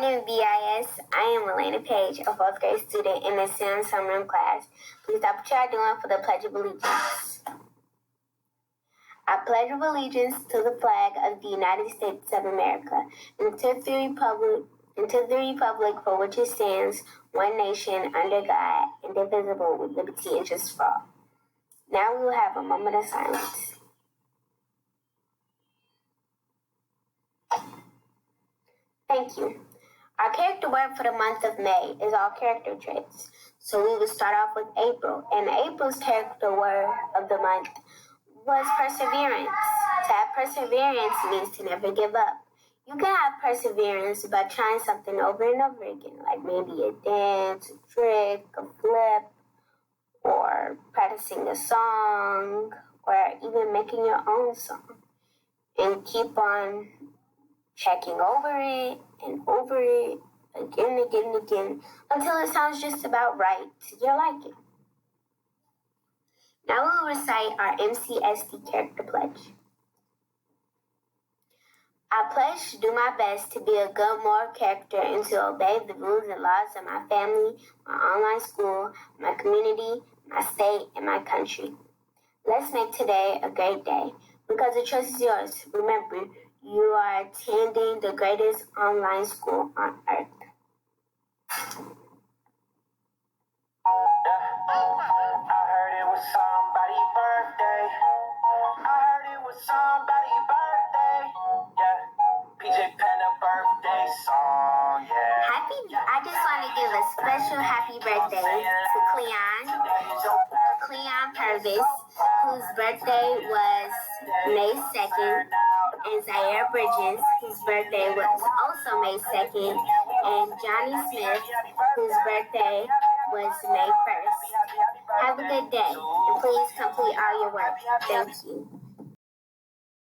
name is BIS. I am Elena Page, a 4th grade student in the STEM summer class. Please stop what you are doing for the Pledge of Allegiance. I pledge of allegiance to the flag of the United States of America and to the republic for which it stands, one nation, under God, indivisible, with liberty and justice for all. Now we will have a moment of silence. Thank you. Our character word for the month of May is all character traits. So we will start off with April. And April's character word of the month was perseverance. To have perseverance means to never give up. You can have perseverance by trying something over and over again, like maybe a dance, a trick, a flip, or practicing a song, or even making your own song. And keep on checking over it and over it again and again and again until it sounds just about right to your liking. Now we will recite our MCSD character pledge. I pledge to do my best to be a good moral character and to obey the rules and laws of my family, my online school, my community, my state, and my country. Let's make today a great day because the choice is yours. Remember, you are attending the greatest online school on earth. I heard it was somebody's birthday. Yeah. PJ Pen a birthday song, yeah. I just want to give a special happy birthday to Cleon Purvis, whose birthday was May 2nd, and Zaire Bridges, whose birthday was also May 2nd, and Johnny Smith, whose birthday was May 1st. Have a good day, and please complete all your work. Thank you.